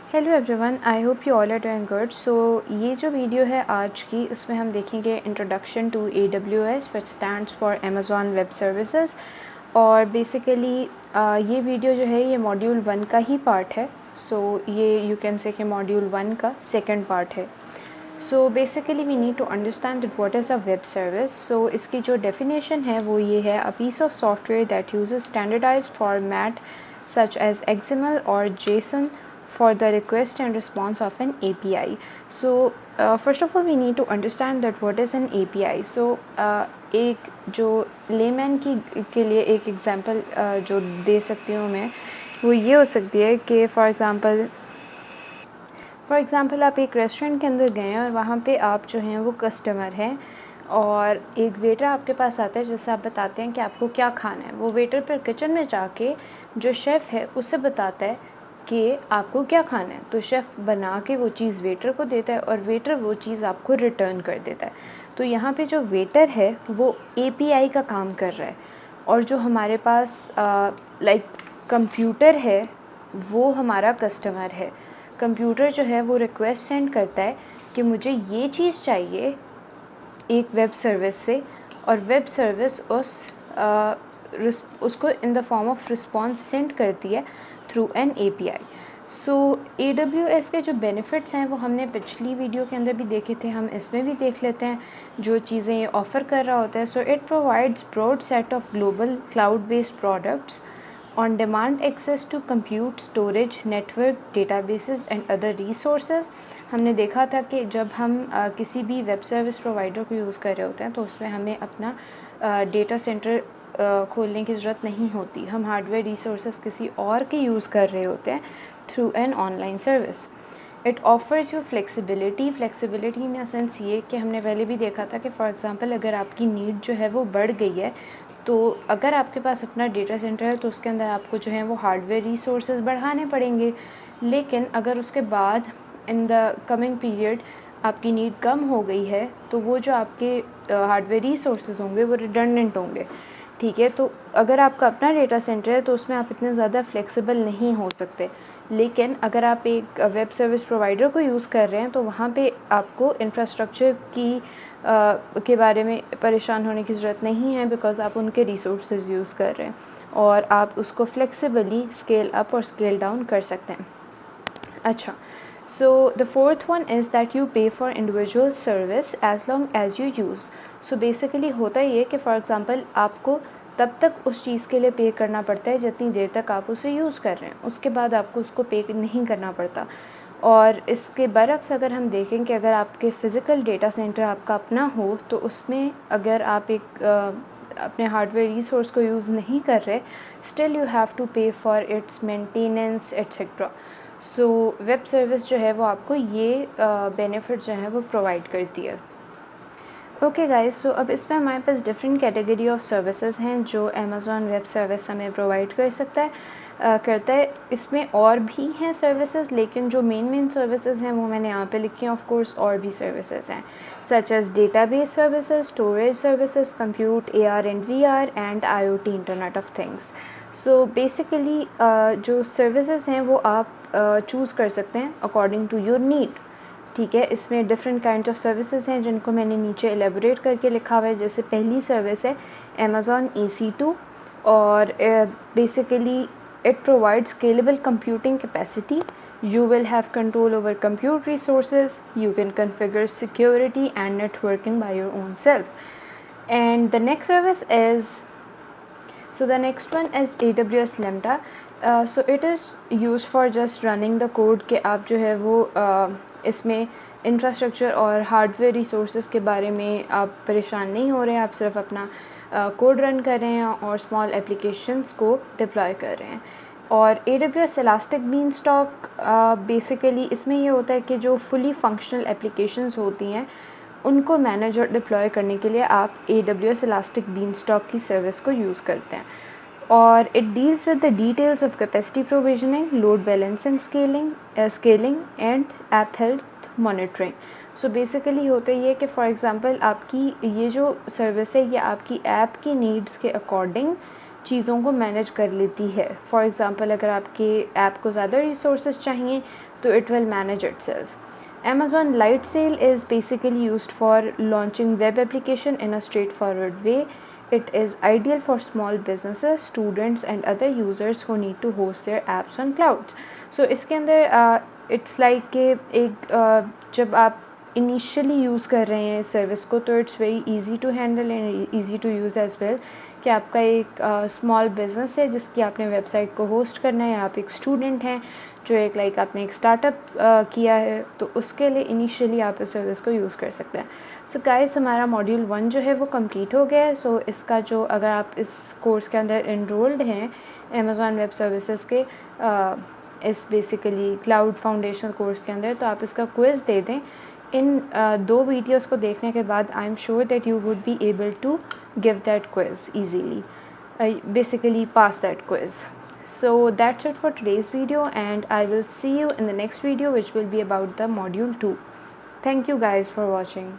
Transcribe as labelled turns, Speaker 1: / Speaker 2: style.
Speaker 1: Hello everyone, I hope you all are doing good. So ये जो video है आज की, इसमें हम देखेंगे introduction to AWS which stands for Amazon web services. और बेसिकली ये वीडियो जो है ये मॉड्यूल 1 का ही पार्ट है। सो ये यू कैन से कि मॉड्यूल 1 का सेकंड पार्ट है। So basically we need to understand that what is a web service. So इसकी जो डेफिनेशन है वो ये है: a piece of software that uses standardized format such as XML or JSON for the request and response of an API. So first of all we need to understand that what is an API. So एक जो layman के लिए एक example जो दे सकती हूँ मैं, वो ये हो सकती है कि फॉर एग्ज़ाम्पल आप एक रेस्टोरेंट के अंदर गए हैं और वहाँ पे आप जो हैं वो कस्टमर हैं और एक वेटर आपके पास आता है जिससे आप बताते हैं कि आपको क्या खाना है। वो वेटर फिर किचन में जाके जो शेफ़ है उससे बताता है कि आपको क्या खाना है, तो शेफ़ बना के वो चीज़ वेटर को देता है और वेटर वो चीज़ आपको रिटर्न कर देता है। तो यहाँ पे जो वेटर है वो API का काम कर रहा है और जो हमारे पास कंप्यूटर है वो हमारा कस्टमर है। कंप्यूटर जो है वो रिक्वेस्ट सेंड करता है कि मुझे ये चीज़ चाहिए एक वेब सर्विस से, और वेब सर्विस उसको in the form of response send करती है through an API। So AWS के जो बेनिफिट्स हैं वो हमने पिछली वीडियो के अंदर भी देखे थे, हम इसमें भी देख लेते हैं जो चीज़ें ये ऑफ़र कर रहा होता है। So it provides broad set of global cloud based products on demand access to compute, storage, network, databases and other resources। हमने देखा था कि जब हम किसी भी वेब सर्विस प्रोवाइडर को यूज़ कर रहे होते हैं तो उसमें हमें अपना डेटा सेंटर खोलने की ज़रूरत नहीं होती, हम हार्डवेयर रिसोर्सेज किसी और के यूज़ कर रहे होते हैं through an online service. It offers you flexibility in a sense ये कि हमने पहले भी देखा था कि फॉर एग्ज़ाम्पल अगर आपकी नीड जो है वो बढ़ गई है तो अगर आपके पास अपना डेटा सेंटर है तो उसके अंदर आपको जो है वो हार्डवेयर रिसोर्सेज बढ़ाने पड़ेंगे, लेकिन अगर उसके बाद इन द कमिंग पीरियड आपकी नीड कम हो गई है तो वो जो आपके हार्डवेयर रिसोर्सेज होंगे वो रिडंडेंट होंगे। ठीक है, तो अगर आपका अपना डेटा सेंटर है तो उसमें आप इतने ज़्यादा फ्लेक्सिबल नहीं हो सकते, लेकिन अगर आप एक वेब सर्विस प्रोवाइडर को यूज़ कर रहे हैं तो वहाँ पे आपको इंफ्रास्ट्रक्चर के बारे में परेशान होने की ज़रूरत नहीं है, बिकॉज़ आप उनके रिसोर्सेज यूज़ कर रहे हैं और आप उसको फ्लेक्सिबली स्केल अप और स्केल डाउन कर सकते हैं। अच्छा, so the fourth one is that you pay for individual service as long as you use. So basically होता ये कि फॉर एग्ज़ाम्पल आपको तब तक उस चीज़ के लिए पे करना पड़ता है जितनी देर तक आप उसे यूज़ कर रहे हैं, उसके बाद आपको उसको पे नहीं करना पड़ता। और इसके बरक्स अगर हम देखें कि अगर आपके फ़िज़िकल डेटा सेंटर आपका अपना हो तो उसमें अगर आप अपने हार्डवेयर रिसोर्स को यूज़ नहीं कर रहे, स्टिल यू हैव टू पे for its maintenance etcetera. So web service जो है वो आपको ये बेनिफिट जो है वो प्रोवाइड करती है। ओके गाइस, सो अब इसमें हमारे पास डिफरेंट कैटेगरी ऑफ सर्विसेज हैं जो अमेज़ॉन वेब सर्विस हमें प्रोवाइड कर सकता है करता है। इसमें और भी हैं सर्विसेज, लेकिन जो मेन सर्विसेज हैं वो मैंने यहाँ पे लिखी हैं। ऑफ कोर्स और भी सर्विसेज हैं such as database services, storage services, compute, AR and VR and IoT internet of things. So basically जो सर्विसेज हैं वो आप चूज़ कर सकते हैं अकॉर्डिंग टू योर नीड। ठीक है, इसमें डिफरेंट काइंड ऑफ सर्विसेज हैं जिनको मैंने नीचे एलेबोरेट करके लिखा हुआ है। जैसे पहली सर्विस है अमेज़ॉन EC2, और basically it provides scalable computing capacity. You will have control over compute resources. You can configure security and networking by your own self. And the next service is, so the next one is AWS Lambda. So it is used for just running the code कि आप जो है वो इसमें infrastructure और hardware resources के बारे में आप परेशान नहीं हो रहे हैं, आप सिर्फ अपना कोड रन कर रहे हैं और स्मॉल एप्लीकेशंस को डिप्लॉय कर रहे हैं। और AWS इलास्टिक बीनस्टॉक बेसिकली इसमें ये होता है कि जो फुली फंक्शनल एप्लीकेशंस होती हैं उनको मैनेज और डिप्लॉय करने के लिए आप AWS इलास्टिक बीनस्टॉक की सर्विस को यूज़ करते हैं। और it deals with the details of capacity provisioning, load balancing, scaling and app health monitoring. So basically होता ये कि फॉर एग्ज़ाम्पल आपकी ये जो सर्विस है ये आपकी ऐप की नीड्स के अकॉर्डिंग चीज़ों को मैनेज कर लेती है। फॉर एग्ज़ाम्पल अगर आपके ऐप को ज़्यादा रिसोर्सेज चाहिए तो it will manage itself. Amazon Lightsail is basically used for launching web application in a straightforward way. It is ideal for small businesses, students and other users who need to host their apps on clouds. So इसके अंदर it's like कि जब आप initially use कर रहे हैं service को तो it's very easy to handle and easy to use as well. कि आपका एक स्मॉल बिज़नेस है जिसकी आपने वेबसाइट को होस्ट करना है, आप एक स्टूडेंट हैं जो एक आपने एक स्टार्टअप किया है, तो उसके लिए इनिशियली आप इस सर्विस को यूज़ कर सकते हैं। सो गाइस हमारा मॉड्यूल 1 जो है वो कंप्लीट हो गया है। सो इसका जो अगर आप इस कोर्स के अंदर इनरोल्ड हैं अमेज़ॉन वेब सर्विसेज के इस बेसिकली क्लाउड फाउंडेशन कोर्स के अंदर, तो आप इसका क्विज़ दे दें। इन 2 वीडियोस को देखने के बाद I am sure that you would be able to give that quiz easily, basically pass that quiz. So that's it for today's video and I will see you in the next video which will be about the module 2. Thank you guys for watching.